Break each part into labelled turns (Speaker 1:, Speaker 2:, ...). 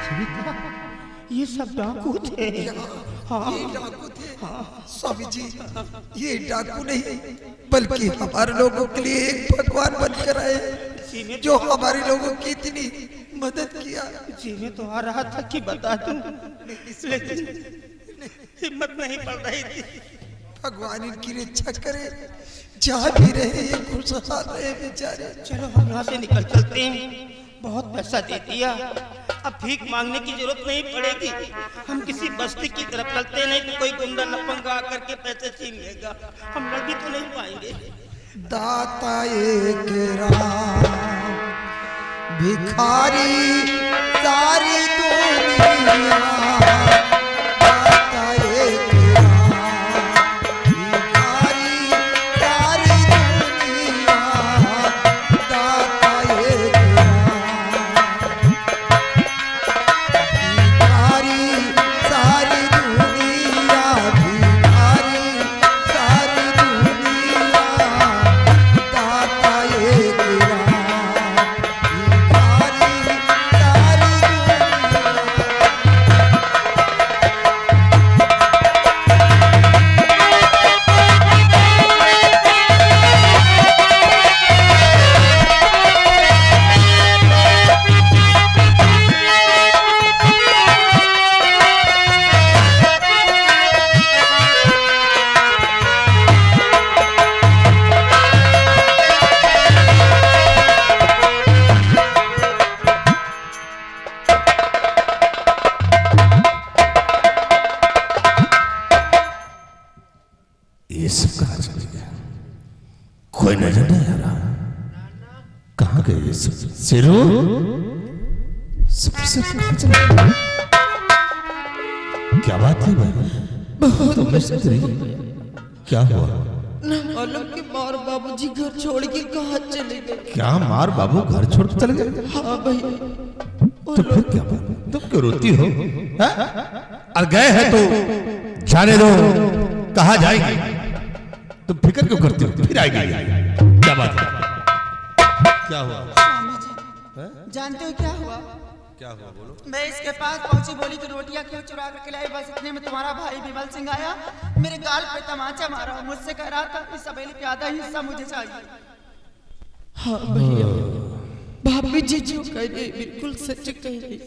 Speaker 1: सीता, ये सब डाकू थे। हाँ,
Speaker 2: ये डाकू थे। स्वामी जी, ये डाकू नहीं बल्कि हमारे लोगों के लिए एक भगवान बनकर आए, जो हमारे लोगों की इतनी मदद किया।
Speaker 1: जी मैं तो आ रहा था कि बता दूं, लेकिन हिम्मत नहीं पड़ रही थी।
Speaker 2: भगवान इनकी रक्षा करे, जहाँ भी रहे ये खुशहाल रहे बेचारे।
Speaker 1: चलो हम यहाँ से निकल चलते हैं, बहुत पैसा दे दिया, अब भीख मांगने की जरूरत नहीं पड़ेगी। हम किसी बस्ती की तरफ चलते, नहीं तो कोई गुंडा लफंगा आकर के पैसे छीन लेगा, हम लड़ भी तो नहीं पाएंगे।
Speaker 2: दाता एक राम, भिखारी सारी दुनिया। दाता एक राम, भिखारी सारी दुनिया। दाता एक राम, भिखारी सारी दुनिया। भिखारी सारी दुनिया। दाता एक राम, भिखारी सारी
Speaker 3: ये सब कहाँ चले गए? कोई नजर नहीं आ रहा। कहाँ गए ये सब? सिरू सब कहाँ चले गए? क्या बात है भाई? तुम मिस्त्री, क्या हुआ?
Speaker 4: मालूम कि मार बाबूजी घर छोड़ के कहाँ चले गए।
Speaker 3: क्या मार बाबू घर छोड़ के चले गए?
Speaker 4: हाँ भाई,
Speaker 3: तो फिर क्या बात? तुम क्यों रोती हो? और गए हैं तो जाने दो, कहाँ जाएंगे? तुम फिक्र क्यों करती हो? फिर आएगी। क्या बात है? क्या हुआ?
Speaker 4: स्वामी जी जानते हो क्या हुआ?
Speaker 3: क्या हुआ बोलो?
Speaker 4: मैं इसके पास पहुंची, बोली कि रोटियां क्यों चुरा कर खिलाई। बस इतने में तुम्हारा भाई विमल सिंह आया, मेरे गाल पे तमाचा मारा, मुझसे कह रहा था इस हवेली पे आधा हिस्सा मुझे चाहिए। हाँ भैया, भाभी जी जो कह रही बिल्कुल सच कह रही।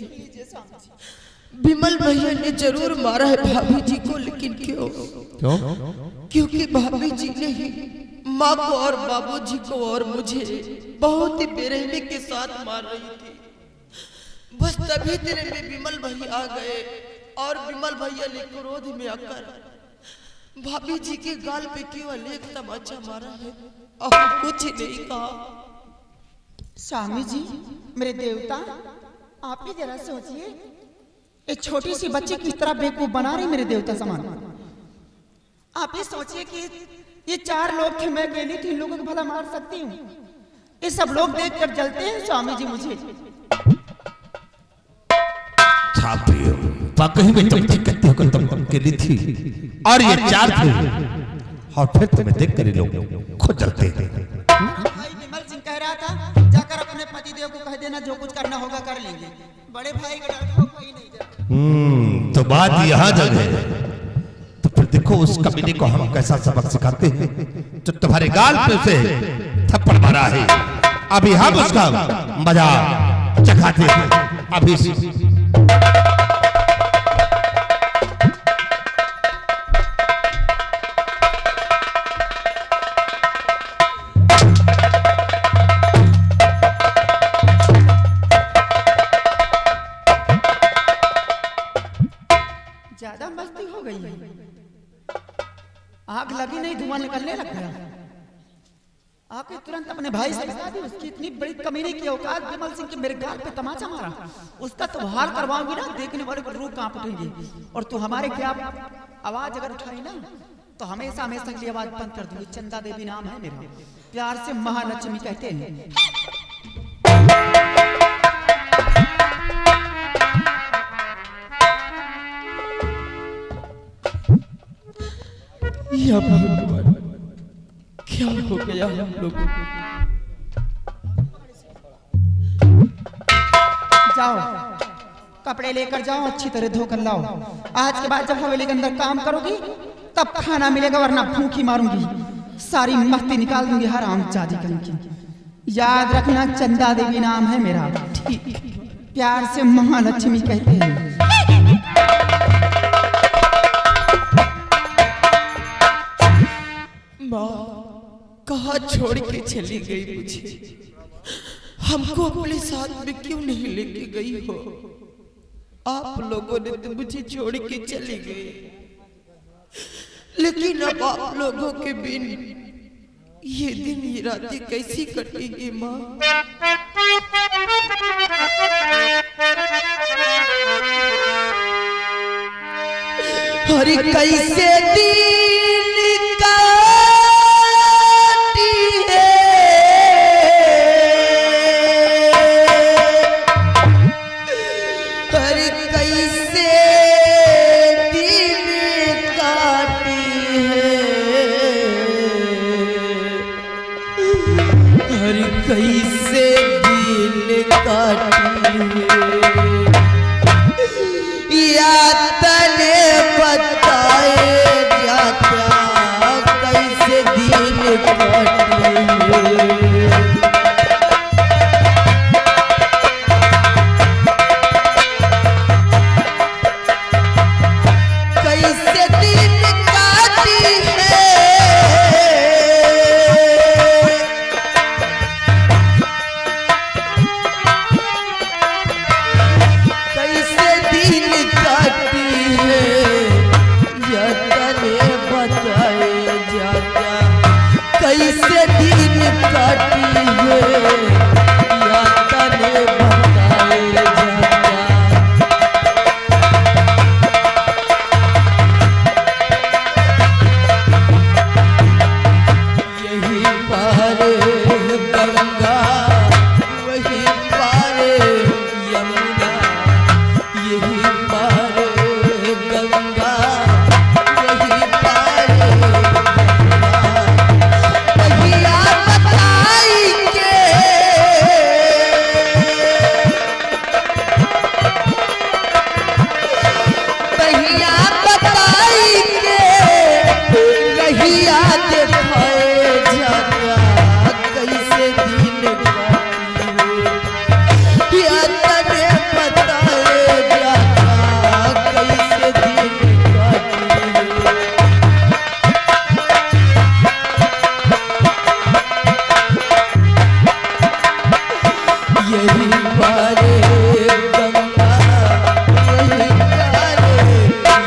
Speaker 4: विमल भैया ने जरूर मारा है भाभी जी को, लेकिन क्यों? क्योंकि भाभी जी ने ही माँ को और बाबूजी को और मुझे बहुत ही बेरहमी के साथ मार रही थी। बस तभी तेरे में विमल भैया आ गए और विमल भैया ने क्रोध में आकर भाभी जी के गाल पे केवल एक तमाचा मारा है और कुछ नहीं कहा। स्वामी जी, मेरे देवता, आप ही जरा सोचिए, एक छोटी सी बच्ची किस तरह बेवकूफ बना रही मेरे देवता समान। आप ही सोचिए कि ये 4 लोग थे, मैं अकेली थी, इन लोगों को भला मार सकती हूँ? ये सब लोग देख कर जलते हैं स्वामी जी मुझे।
Speaker 3: वाकई में तुम ठीक कहती हो कि तुम अकेली थी और ये 4 थे, और फिर तुम्हें देख कर ये लोग खुद जलते हैं।
Speaker 4: भाई विमल सिंह कह रहा था जाकर अपने पतिदेव को कह देना, जो कुछ करना होगा कर लेंगे। बड़े भाई का डर को कोई नहीं जाता।
Speaker 3: तो बात यहाँ जग है। तो फिर देखो उस कमीने को हम कैसा सबक सिखाते हैं जो तुम्हारे गाल पे उसे थप्पड़ मारा है। अभी हम उसका मजा चखाते हैं। अभी
Speaker 4: ज्यादा मस्ती हो गई है, आग लगी नहीं धुआं निकलने लग गया। आके तुरंत अपने भाई से बता दी, उसकी इतनी बड़ी कमीने की औकात, विमल सिंह के मेरे गाल पे तमाचा मारा। उसका तो हाल करवाऊंगी ना, देखने वाले को रूह कांप उठेंगे। और तू हमारे खिलाफ आवाज अगर उठाई ना तो हमेशा हमेशा के लिए आवाज बंद कर दूंगी। चंदा देवी नाम है मेरा, प्यार से महालक्ष्मी कहते हैं। या भगवान, क्या हो गया हम लोगों को? जाओ कपड़े लेकर जाओ, अच्छी तरह धोकर लाओ। आज के बाद जब हवेली के अंदर काम करोगी तब खाना मिलेगा, वरना भूखी मारूंगी, सारी मस्ती निकाल दूंगी हरामजादी कहीं की। याद रखना, चंदा देवी नाम है मेरा, ठीक? प्यार से महालक्ष्मी कहते हैं।
Speaker 2: माँ कहाँ छोड़ के चली गई मुझे? हमको अपने साथ में क्यों नहीं लेके गई हो? आप लोगों ने तो मुझे छोड़ के चली गई, लेकिन अब आप लोगों के बिन ये दिन ये रातें कैसी कटेंगी माँ? अरे कैसे दिन काटी है, अरे कैसे दिन काटी है, अरे कैसे दिन काटी है, या तने बताए जाता कैसे दिन काटे। कैसे दिन काटी है, कैसे दिन काटी है, या तने बताए जाता कैसे दिन काटी है, या तने बताए जाता। यही पारे गंगा वही पारे यमुना, यही पारे गंगा वही पारे यमुना। भैया बताएंगे, भैया बताएंगे, रहिया दिखाए जाता कैसे दिन काटी है, या तने बताए जाता कैसे दिन काटी है। यही पारे गंगा यही पारे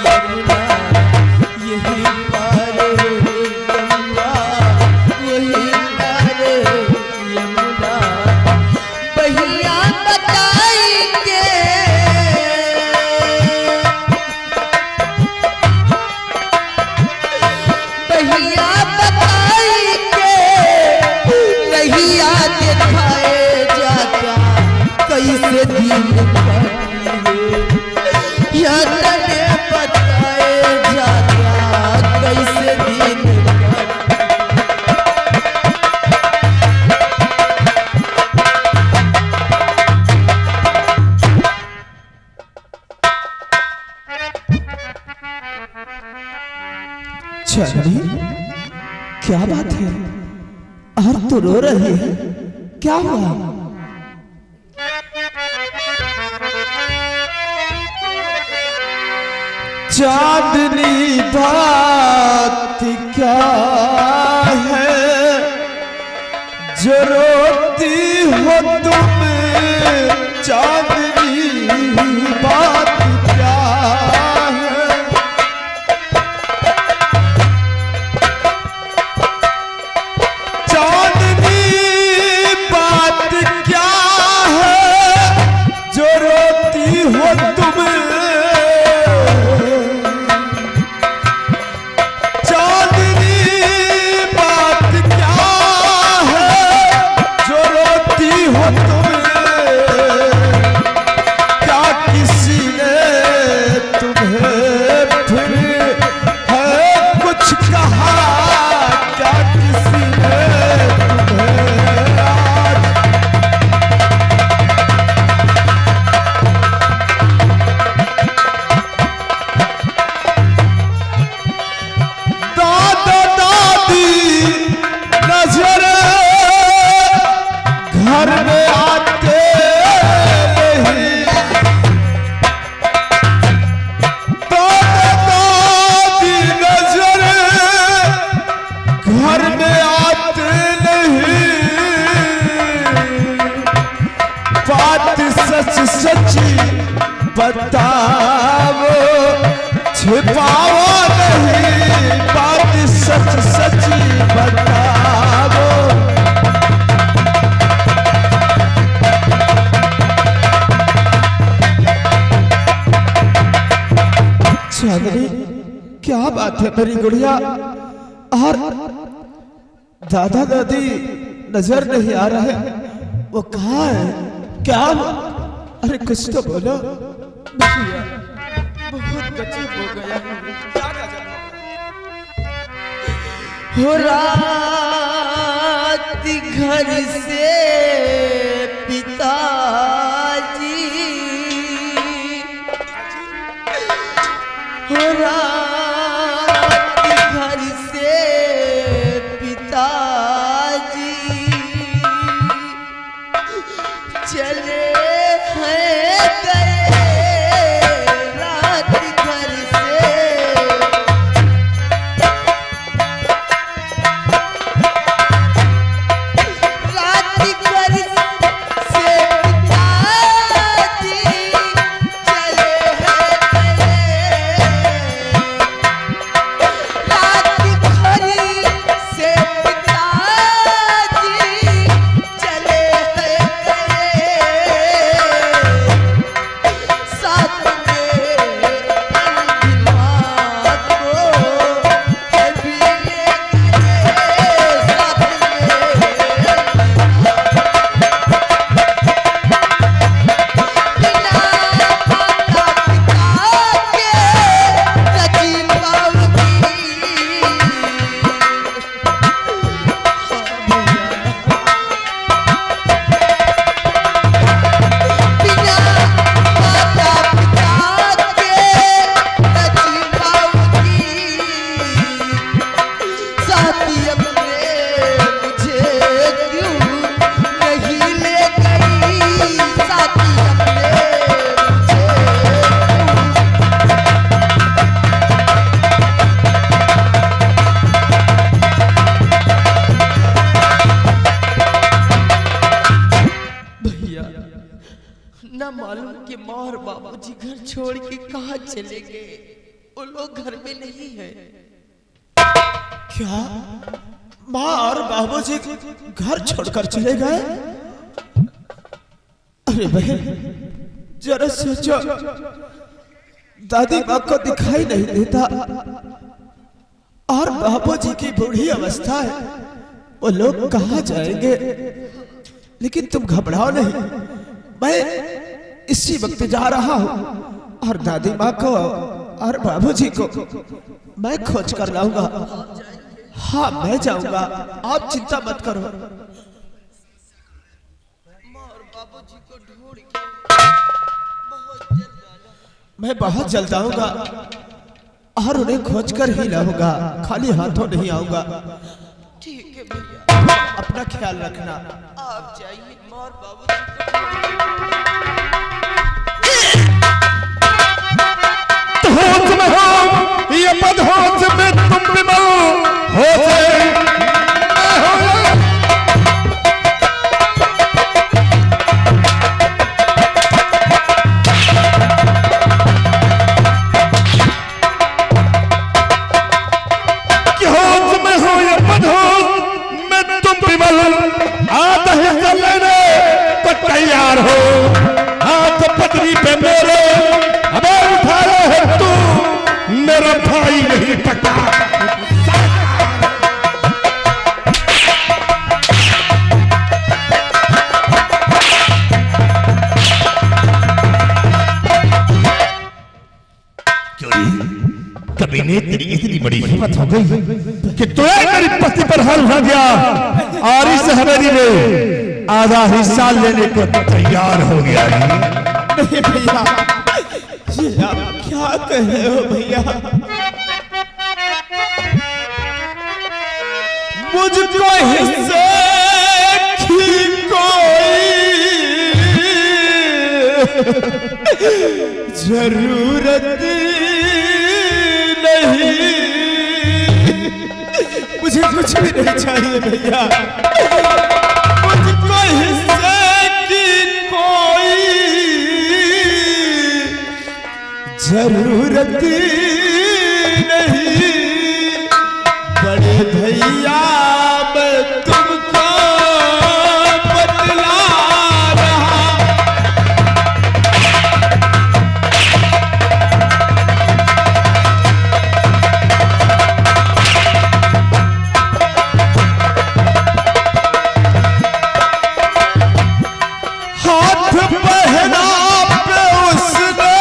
Speaker 2: यमुना, यही पारे गंगा यही पारे यमुना। भैया बताएंगे, भैया बताएंगे, रहिया दिखाए जाता कैसे दिन काटी है, या तने बताए जाता कैसे दिन काटी।
Speaker 5: चंदी, क्या बात है? और तो रो रही है, क्या हुआ? चांदनी बात क्या है जो रोती हो तुम? चांदनी बात क्या है? चांदनी बात क्या है जो रोती हो तुम? चांदनी बात क्या है बताओ, छिपाओ नहीं, बात सच सच बताओ। चांदनी, क्या बात है मेरी गुड़िया? और दादा दादी नजर नहीं आ रहे, वो कहाँ है? क्या? अरे कुछ तो बोलो।
Speaker 2: भैया बहुत गजब हो गया।
Speaker 4: क्या गजब
Speaker 2: हो रात घर से पिताजी, हो रात घर से पिताजी चले हैं गए रात घर से। रात घर से पिताजी चले हैं गए। रात घर से पिताजी चले हैं गए। साथ में अंधिमा को कभी ले गए। साथ में बिना माता पिता के रची पाऊंगी। बिना माता पिता के रची पाऊंगी। साथी अपने मुझे क्यों नहीं ले गई? साथी अपने मुझे भैया न मालूम कि माँ और बाबूजी घर छोड़ के कहाँ चले गए। वो लोग घर में नहीं है।
Speaker 5: क्या माँ और बाबूजी घर छोड़कर चले गए? अरे बहन, जरा सोचो, दादी माँ को दिखाई नहीं देता और बाबूजी की बूढ़ी अवस्था है, वो लोग कहाँ जाएंगे? लेकिन तुम घबराओ नहीं, मैं इसी वक्त जा रहा हूँ और दादी माँ को और बाबूजी को मैं खोज कर लाऊंगा। हाँ, मैं जाऊंगा, आप चिंता मत करो।
Speaker 2: माँ और बाबूजी को ढूंढ के बहुत जल्द आना।
Speaker 5: मैं बहुत जल्द आऊंगा और उन्हें खोज कर ही लाऊंगा, खाली हाथों नहीं आऊंगा।
Speaker 2: ठीक है भैया,
Speaker 5: अपना ख्याल रखना।
Speaker 2: आप जाइए। माँ और बाबूजी को
Speaker 3: होश में हो, ये बदहोश में तुम विमल होश में हो। कि होश में हो ये बदहोश में तुम विमल, आधा हिस्सा लेने तो तैयार हो। हाथ पटरी पे मेरे हमें उठाया है तू, मेरा भाई नहीं पता। कभी ने तेरी इतनी बड़ी हिम्मत हो गई कि तूने मेरी पत्नी पर हाथ उठा दिया और इस हवेली में आधा हिस्सा लेने को तैयार हो गया।
Speaker 5: नहीं भैया, ये आप क्या कह रहे हो भैया? मुझको हिस्से की कोई जरूरत नहीं, मुझे कुछ भी नहीं चाहिए भैया। मुझको हिस्से की कोई जरूरत नहीं बड़े भैया मैं तुमको बतला रहा। हाथ पहना पे उसने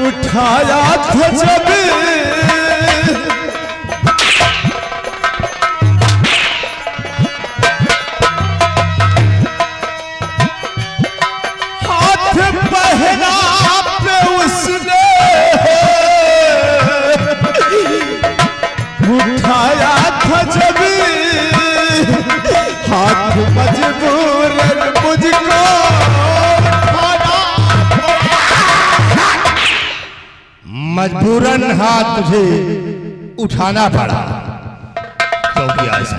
Speaker 5: उठाया था जब हाथ पहना पे उसने उठाया था जब हाथ मजबूरन मुझको
Speaker 3: मजबूरन हाथ तुझे उठाना पड़ा। क्यों किया ऐसा?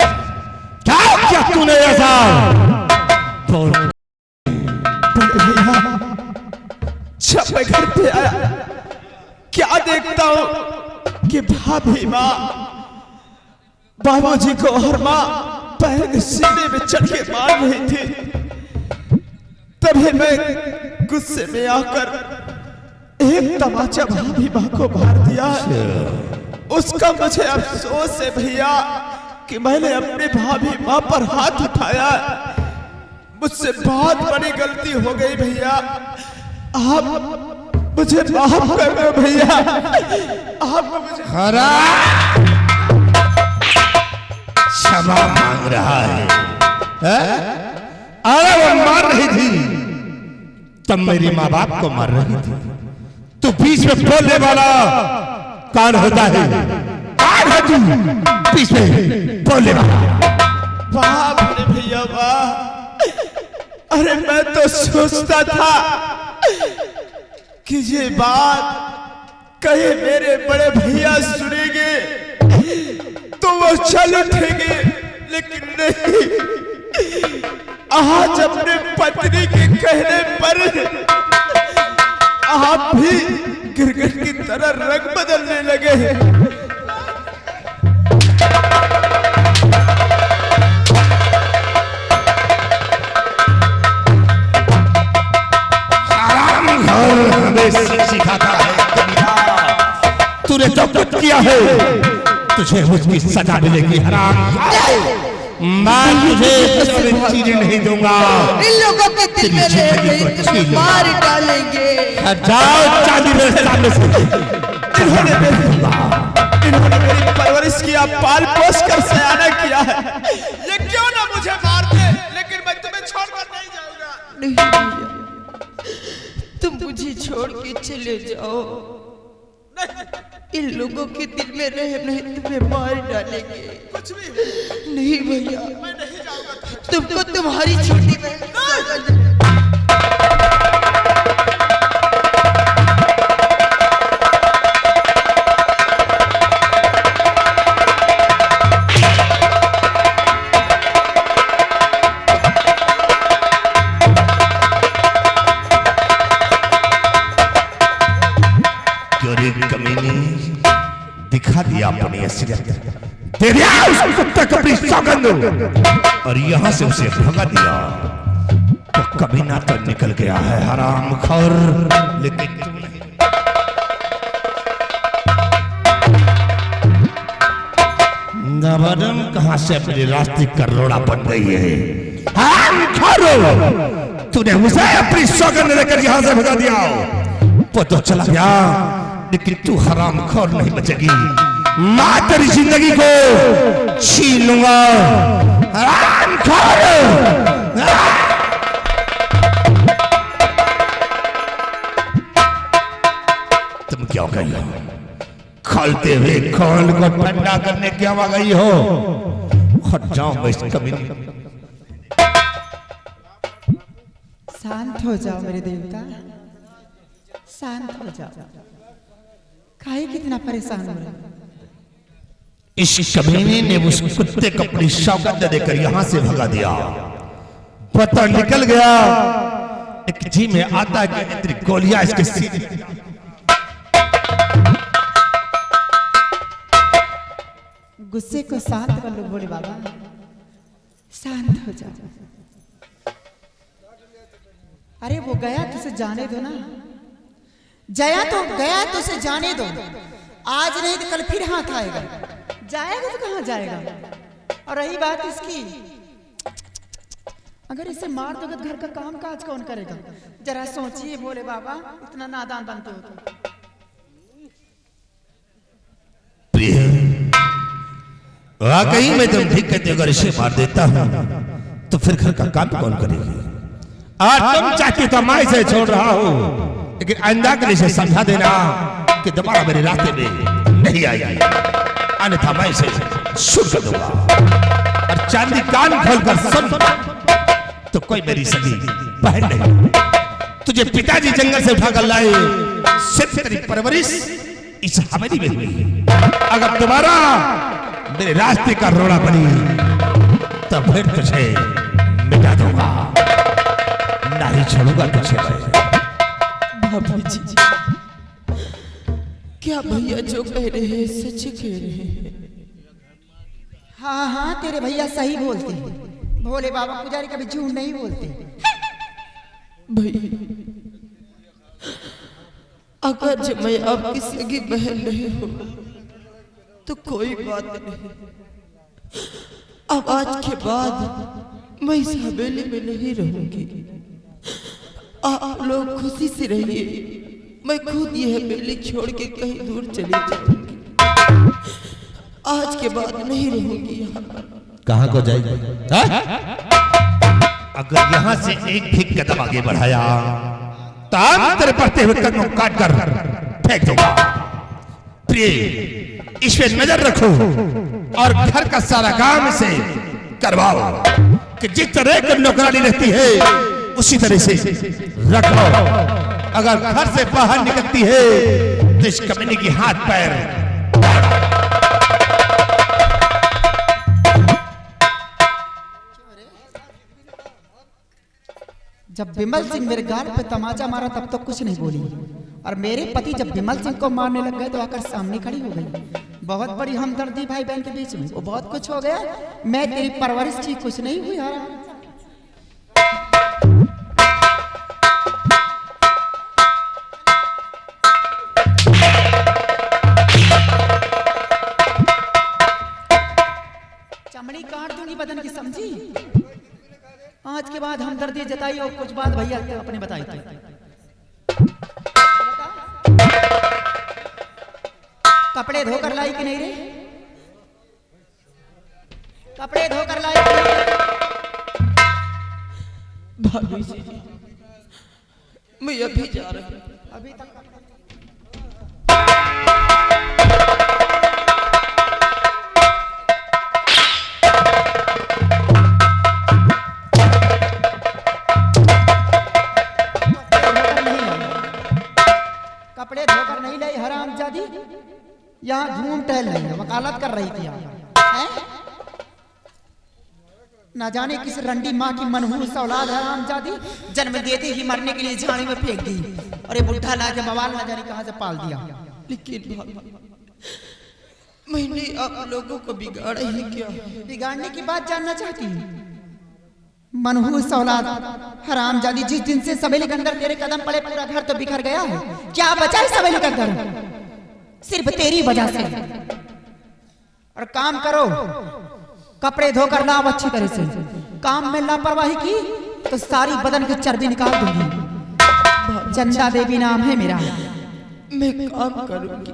Speaker 3: क्या किया तूने ऐसा? बोल।
Speaker 5: जब मैं घर पे आया क्या देखता हूँ कि भाभी माँ बाबूजी को और माँ पैर के सीने में चढ़ के मार रही थी। तभी मैं गुस्से में आकर एक तमाचा भाभी माँ को मार दिया। उसका मुझे अफसोस है भैया कि मैंने अपनी भाभी माँ पर हाथ उठाया। मुझसे बहुत बड़ी गलती हो गई भैया, आप मुझे माफ कर दो भैया। आप मुझे
Speaker 3: क्षमा मांग रहा है? अरे वो मार रही थी तब मेरी माँ बाप को मार रही थी। तू बीच में बोलने वाला कौन होता है? कौन है तू बीच में बोलने वाला?
Speaker 5: वाह मेरे भैया वाह। अरे मैं तो सोचता था कि ये बात कहीं मेरे बड़े भैया सुनेंगे तो वो चल उठेंगे, लेकिन नहीं। आज अपने पत्नी के कहने पर आप भी गिरगिट की तरह रंग बदलने लगे हैं।
Speaker 3: हमें सिखाता है तूने जो कुछ किया है तुझे उसकी सजा मिलेगी। हराम मैं तुझे चीजें नहीं दूंगा।
Speaker 2: इन लोगों के दिल में रह गई तुझे मार डालेंगे।
Speaker 3: जाओ चांदी मेरे सामने से।
Speaker 5: इन्होंने मेरी परवरिश किया, पाल पोस कर सयाना किया है। ये क्यों ना मुझे मार दे, लेकिन मैं तुम्हें छोड़कर नहीं जाऊंगा।
Speaker 2: नहीं भैया, तुम मुझे छोड़ के चले जाओ। इन लोगों के दिल में रहम नहीं, तुम्हें मार डालेंगे।
Speaker 5: कुछ भी
Speaker 2: नहीं भैया,
Speaker 5: मैं नहीं जाऊंगा।
Speaker 2: तुमको तुम्हारी छोटी बहन
Speaker 3: दिखा दिया अपनी असलियत, दे दिया उस कुत्ते को अपनी सौगंध और यहां से उसे भगा दिया। तो कभी ना तो निकल गया है हरामखोर, लेकिन तू नहीं। नवरम कहां से अपने रास्ते का रोड़ा बन गई है। हरामखोर, तूने उसे अपनी सौगंध लेकर यहां से भगा दिया। वो तो चला गया, लेकिन तू हरामखोर नहीं बचेगी। मैं तेरी जिंदगी को छीन लूंगा। हरामखोर, तुम क्या गई हो? खोलते हुए खोल को ठंडा करने क्या आ गई हो? हट जाओ मैं इस कमीने।
Speaker 4: शांत हो जाओ मेरे देवता, शांत हो जाओ। काहे कितना परेशान हो रहे?
Speaker 3: इस कमीने ने उस कुत्ते को अपनी सौगंध देकर यहां से भगा दिया। पता निकल गया एक जी में आता है कि इतनी गोलियां इसके सीने में डाल।
Speaker 4: गुस्से को शांत कर लो भोले बाबा, शांत हो जाओ। अरे वो गया तो उसे जाने दो ना, जया तो गया तो उसे जाने दो। आज नहीं तो कल फिर हाथ आएगा, जाएगा तो कहाँ जाएगा। और रही बात इसकी, अगर इसे मार दोगे तो घर का काम काज कौन करेगा। जरा सोचिए भोले बाबा, इतना नादान बनते हो तो।
Speaker 3: प्रिय, वाकई में तुम ठीक कहते हो, अगर इसे मार देता हूं तो फिर घर का काम कौन करेगी। आज तुम चाहती तो मैं इसे छोड़ रहा हूं, लेकिन आइंदा के लिए इसे समझा देना कि दोबारा मेरे रास्ते में नहीं आएगी, अन्यथा मैं इसे शुरू कर दूंगा। और चांदी कान खोलकर सुन, तो कोई मेरी सगी बहन नहीं, तुझे पिताजी जंगल से उठाकर लाए, सिर्फ तेरी परवरिश इस हवेली में हुई। अगर दोबारा मेरे रास्ते का रोड़ा बनी तो फिर तुझे मिटा दूंगा, नहीं छोड़ूंगा तुझे।
Speaker 2: भाभी जी, क्या भैया जो कह रहे हैं सच कह रहे हैं?
Speaker 4: हाँ हाँ, तेरे भैया सही बोलते हैं। भोले बाबा पुजारी कभी झूठ नहीं बोलते।
Speaker 2: भैया, अगर जब मैं आपकी सगी बहन नहीं हूं तो कोई बात नहीं। अब आज के बाद मैं इस हवेली में नहीं रहूंगी। आप लोग खुशी से रहिए, मैं खुद ये हवेली छोड़ के कहीं दूर चली जाऊंगी। आज के बाद नहीं रहूंगी यहाँ पर।
Speaker 3: कहां को जाएगी? अगर यहां से एक भी कदम आगे बढ़ाया तो हम तेरे बढ़ते हुए कदमों काट कर फेंक दूंगा। प्रिय, इस पे नजर रखो और घर का सारा काम से करवाओ कि जिस तरह की नौकरानी रहती है उसी तरह से रखो। अगर घर से बाहर निकलती है तो इस कमीने की हाथ पैर।
Speaker 4: जब विमल सिंह मेरे गाल पे तमाचा मारा तब तो कुछ नहीं बोली, और मेरे पति जब विमल सिंह को मारने लग गए तो आकर सामने खड़ी हो गई। बहुत बड़ी हमदर्दी भाई बहन के बीच में, वो बहुत कुछ हो गया। मैं तेरी परवरिश ठीक कुछ नहीं हुई। चमड़ी काट दूंगी बदन की, समझी। आज के बाद हमदर्दी जताई और कुछ बात भैया अपने बताई थी। कपड़े धोकर लाई कि नहीं रे? कपड़े धोकर लाई कि नहीं?
Speaker 2: भाभी जी, मैं अभी जा रही हूँ।
Speaker 4: अभी तक कपड़े धोकर नहीं लाई हरामजादी। यहाँ घूम टहल रही है, वकालत कर रही थी यहाँ। ना जाने किस रंडी माँ की मनहूस औलाद हरामजादी, जन्म देते ही मरने के लिए झाड़ी में फेंक दी, और ये बुढ़ा लाके बवाल ना जाने कहाँ से पाल दिया।
Speaker 2: लेकिन मैंने आप लोगों को बिगाड़ा ही क्या?
Speaker 4: बिगाड़ने की बात जानना चाहती हूँ? मनहूस औलाद हरामजादी, जिस दिन से सवेली के अंदर तेरे कदम पड़े पूरा घर तो बिखर गया है। क्या बचा है सवेली के अंदर? सिर्फ तेरी वजह से। और काम करो, कपड़े धोकर लाओ अच्छी तरह से। काम में लापरवाही की तो सारी बदन की चर्बी निकाल दूंगी। चंदा देवी नाम है मेरा।
Speaker 2: मैं काम करूंगी,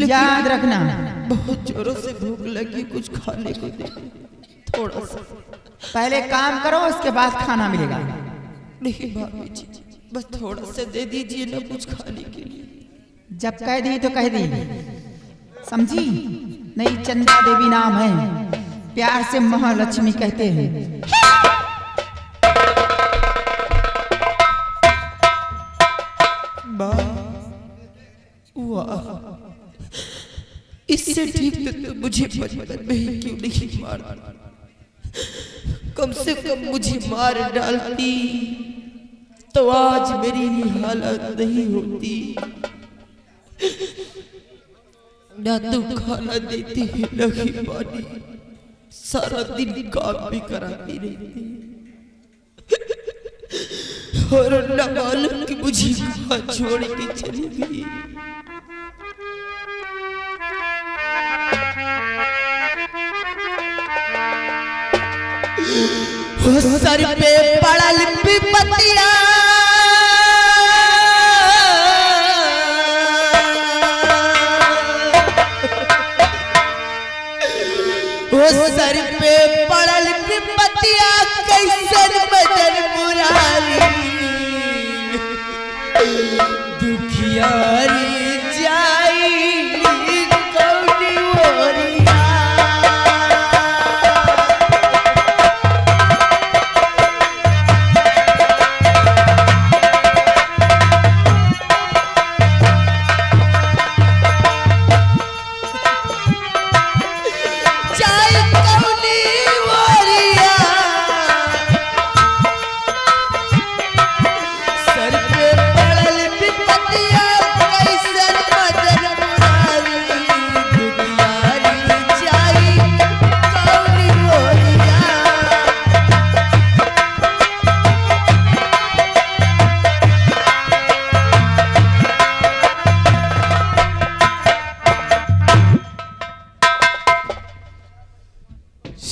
Speaker 4: याद रखना।
Speaker 2: बहुत जोरों से भूख लगी, कुछ खाने को दे थोड़ा सा।
Speaker 4: पहले काम करो, उसके बाद खाना मिलेगा।
Speaker 2: नहीं भाभी जी, बस थोड़ा सा दे दीजिए ना कुछ खाने के लिए।
Speaker 4: जब कह दी तो कह दी, समझी? नहीं, चंदा देवी नाम है, प्यार से महालक्ष्मी कहते हैं।
Speaker 2: वाह, इससे ठीक तो मुझे बचपन में ही क्यों नहीं मारा? कम से कम मुझे मार डालती तो आज मेरी हालत नहीं होती। ना तू खाना देती है ना ही पानी, सारा दिन काम भी कराती रहती और न मालूम कि मुझे कहाँ छोड़ के चली गई। सर पे पड़ा लिपि पतिया सर पे पड़ल विपतिया कैसन बदन मुरारी दुखियारी जाई कौनी ओरिया।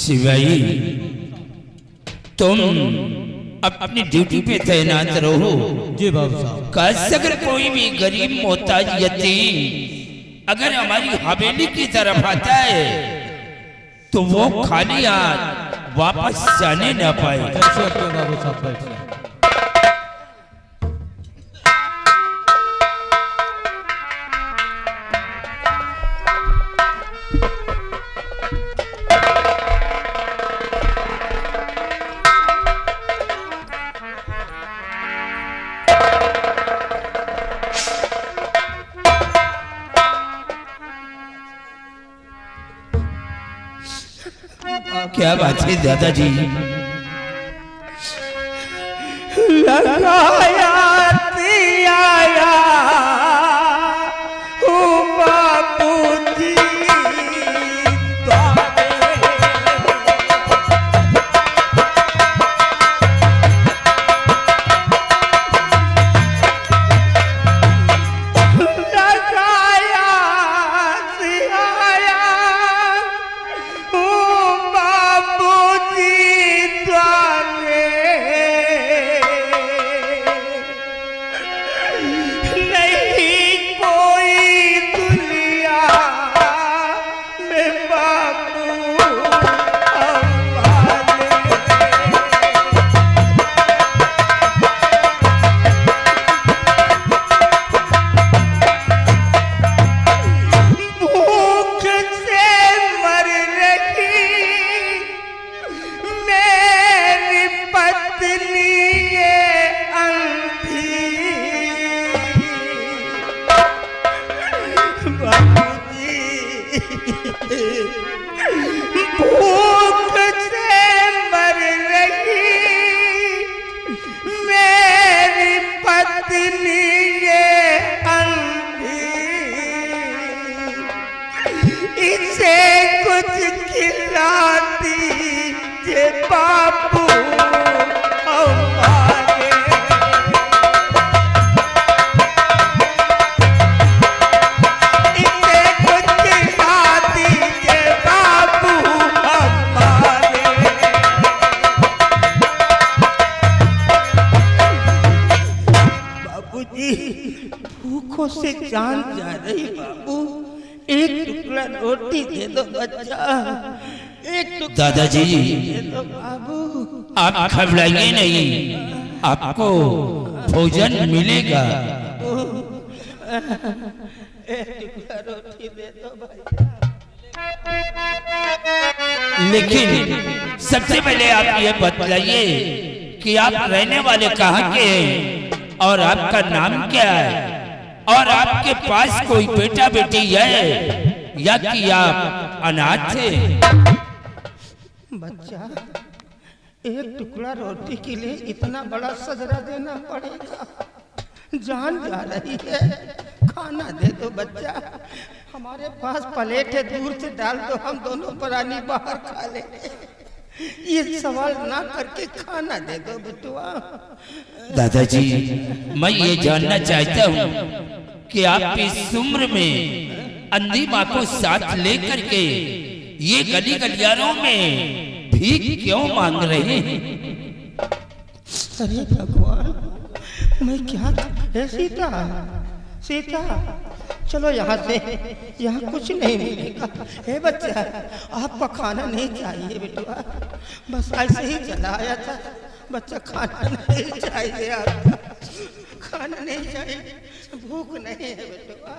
Speaker 6: शिवाई, तुम अपनी ड्यूटी पे तैनात रहो।
Speaker 7: जी बाबू साहब।
Speaker 6: कल अगर कोई भी गरीब मोहताज यतीम अगर हमारी हवेली की तरफ आता है तो वो खाली हाथ वापस जाने न पाए।
Speaker 7: बाबू साहब बैठिए।
Speaker 6: क्या बात है दादाजी?
Speaker 1: लगाया आया ओ बापूजी भूख से मर रही मेरी पत्नी ये अंधी, इसे कुछ खिलाती जे बापू हमारे। इसे कुछ खिलाती जे बापू हमारे। बाबूजी भूखों से जान जा रही बाबू, एक टुकड़ा रोटी दे दो बच्चा, एक टुकड़ा
Speaker 6: दादाजी
Speaker 1: दे दो बाबू।
Speaker 6: आप घबराइए नहीं, आपको भोजन मिलेगा।
Speaker 1: एक टुकड़ा रोटी दे दो भाई।
Speaker 6: लेकिन सबसे पहले आप ये बतलाइए कि आप रहने वाले कहाँ के हैं और आपका नाम क्या है, और आपके पास कोई बेटा बेटी है या कि आप अनाथ हैं?
Speaker 1: बच्चा एक टुकड़ा रोटी के लिए इतना बड़ा सजरा देना पड़ेगा। जान जा रही है, खाना दे दो बच्चा। हमारे पास प्लेट है, दूर से डाल दो, हम दोनों प्राणी बाहर खा लेंगे। ये सवाल ना करके खाना दे दो बेटुआ।
Speaker 6: दादाजी, मैं ये जानना चाहता हूँ कि आप इस उम्र में अंधी माँ को साथ लेकर के ये गली गलियारों में भीख क्यों मांग रहे हैं?
Speaker 1: अरे भगवान, मैं क्या है? सीता, सीता, चलो यहाँ से, यहाँ कुछ नहीं मिलेगा। हे बच्चा, आपको खाना नहीं चाहिए बेटुआ, बस ऐसे ही चला आया था। बच्चा, खाना नहीं चाहिए आपको, खाना नहीं चाहिए, भूख नहीं है बेटुआ।